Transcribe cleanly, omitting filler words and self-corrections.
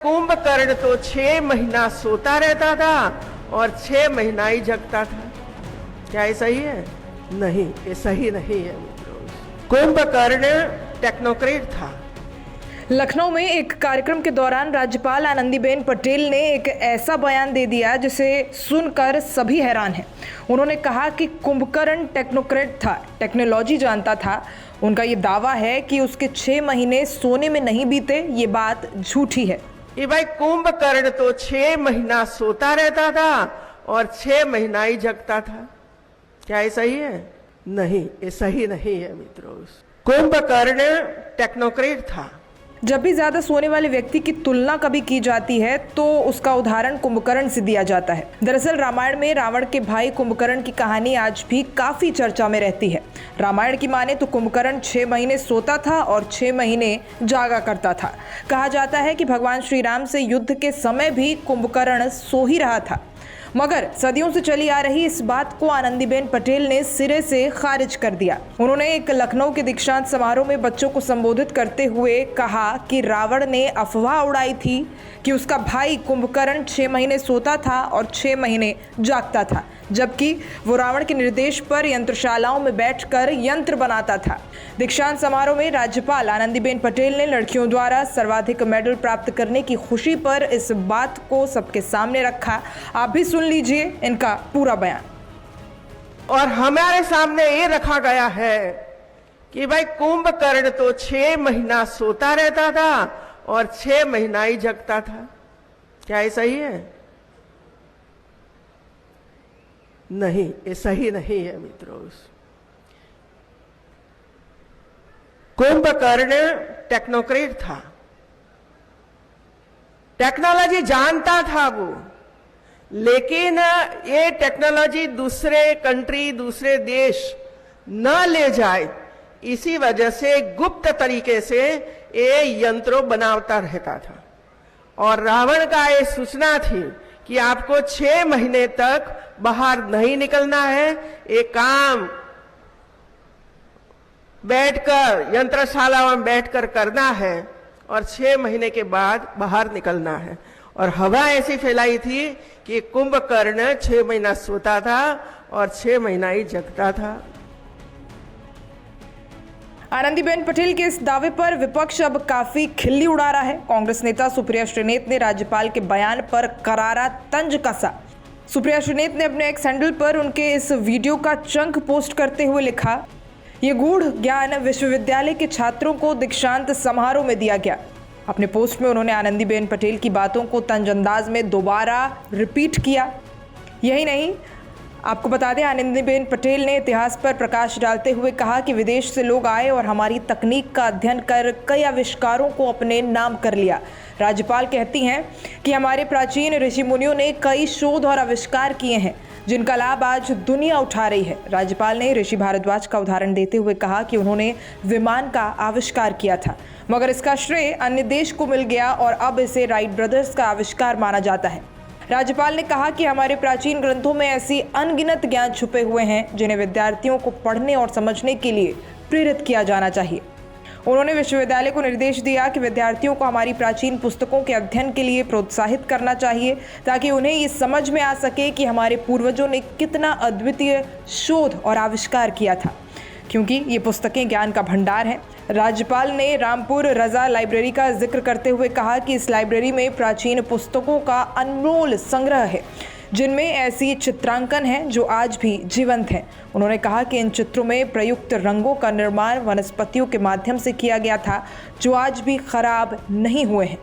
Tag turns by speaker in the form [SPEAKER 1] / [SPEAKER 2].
[SPEAKER 1] कुंभकर्ण तो 6 महीना सोता रहता था और 6 महीना ही जगता था। क्या ये सही है? नहीं, ये सही नहीं है मित्रों। कुंभकर्ण टेक्नोक्रेट था।
[SPEAKER 2] लखनऊ में एक कार्यक्रम के दौरान राज्यपाल आनंदीबेन पटेल ने एक ऐसा बयान दे दिया जिसे सुनकर सभी हैरान हैं। उन्होंने कहा कि कुंभकर्ण टेक्नोक्रेट था, टेक्नोलॉजी जानता था। उनका ये दावा है कि उसके 6 महीने सोने में नहीं बीते। ये बात झूठी है।
[SPEAKER 1] ये भाई कुंभकर्ण तो 6 महीना सोता रहता था और 6 महीना ही जगता था। क्या ये सही है? नहीं, ये सही नहीं है मित्रों। कुंभकर्ण टेक्नोक्रेट था।
[SPEAKER 2] जब भी ज्यादा सोने वाले व्यक्ति की तुलना कभी की जाती है तो उसका उदाहरण कुंभकर्ण से दिया जाता है। दरअसल रामायण में रावण के भाई कुंभकर्ण की कहानी आज भी काफी चर्चा में रहती है। रामायण की माने तो कुंभकर्ण 6 महीने सोता था और 6 महीने जागा करता था। कहा जाता है कि भगवान श्री राम से युद्ध के समय भी कुंभकर्ण सो ही रहा था। मगर सदियों से चली आ रही इस बात को आनंदीबेन पटेल ने सिरे से खारिज कर दिया। उन्होंने एक लखनऊ के दीक्षांत समारोह में बच्चों को संबोधित करते हुए कहा कि रावण ने अफवाह उड़ाई थी कि उसका भाई कुंभकर्ण 6 महीने सोता था और 6 महीने जागता था, जबकि वो रावण के निर्देश पर यंत्रशालाओं में बैठकर यंत्र बनाता था। दीक्षांत समारोह में राज्यपाल आनंदीबेन पटेल ने लड़कियों द्वारा सर्वाधिक मेडल प्राप्त करने की खुशी पर इस बात को सबके सामने रखा। आप भी सुन लीजिए इनका पूरा बयान।
[SPEAKER 1] और हमारे सामने ये रखा गया है कि भाई कुंभकर्ण तो 6 महीना सोता रहता था और 6 महीना ही जगता था। क्या ये सही है? नहीं, ये सही नहीं है मित्रों। कुंभकर्ण टेक्नोक्रेट था। टेक्नोलॉजी जानता था वो, लेकिन ये टेक्नोलॉजी दूसरे कंट्री, दूसरे देश न ले जाए, इसी वजह से गुप्त तरीके से ये यंत्रों बनाता रहता था। और रावण का ये सूचना थी कि आपको 6 महीने तक बाहर नहीं निकलना है, एक काम बैठकर यंत्रशाला में बैठकर करना है और 6 महीने के बाद बाहर निकलना है। और हवा ऐसी फैलाई थी कि कुंभकर्ण 6 महीना सोता था और 6 महीना ही जगता था।
[SPEAKER 2] आनंदीबेन पटेल के इस दावे पर विपक्ष अब काफी खिल्ली उड़ा रहा है। कांग्रेस नेता सुप्रिया श्रीनेत ने राज्यपाल के बयान पर करारा तंज कसा। सुप्रिया श्रीनेत ने अपने एक्स हैंडल पर उनके इस वीडियो का चंक पोस्ट करते हुए लिखा, ये गूढ़ ज्ञान विश्वविद्यालय के छात्रों को दीक्षांत समारोह में दिया गया। अपने पोस्ट में उन्होंने आनंदीबेन पटेल की बातों को तंजअंदाज में दोबारा रिपीट किया। यही नहीं, आपको बता दें, आनंदीबेन पटेल ने इतिहास पर प्रकाश डालते हुए कहा कि विदेश से लोग आए और हमारी तकनीक का अध्ययन कर कई आविष्कारों को अपने नाम कर लिया। राज्यपाल कहती हैं कि हमारे प्राचीन ऋषि मुनियों ने कई शोध और आविष्कार किए हैं जिनका लाभ आज दुनिया उठा रही है। राज्यपाल ने ऋषि भारद्वाज का उदाहरण देते हुए कहा कि उन्होंने विमान का आविष्कार किया था, मगर इसका श्रेय अन्य देश को मिल गया और अब इसे राइट ब्रदर्स का आविष्कार माना जाता है। राज्यपाल ने कहा कि हमारे प्राचीन ग्रंथों में ऐसी अनगिनत ज्ञान छुपे हुए हैं जिन्हें विद्यार्थियों को पढ़ने और समझने के लिए प्रेरित किया जाना चाहिए। उन्होंने विश्वविद्यालय को निर्देश दिया कि विद्यार्थियों को हमारी प्राचीन पुस्तकों के अध्ययन के लिए प्रोत्साहित करना चाहिए ताकि उन्हें ये समझ में आ सके कि हमारे पूर्वजों ने कितना अद्वितीय शोध और आविष्कार किया था, क्योंकि ये पुस्तकें ज्ञान का भंडार हैं। राज्यपाल ने रामपुर रजा लाइब्रेरी का जिक्र करते हुए कहा कि इस लाइब्रेरी में प्राचीन पुस्तकों का अनमोल संग्रह है जिनमें ऐसी चित्रांकन हैं जो आज भी जीवंत हैं। उन्होंने कहा कि इन चित्रों में प्रयुक्त रंगों का निर्माण वनस्पतियों के माध्यम से किया गया था जो आज भी खराब नहीं हुए हैं।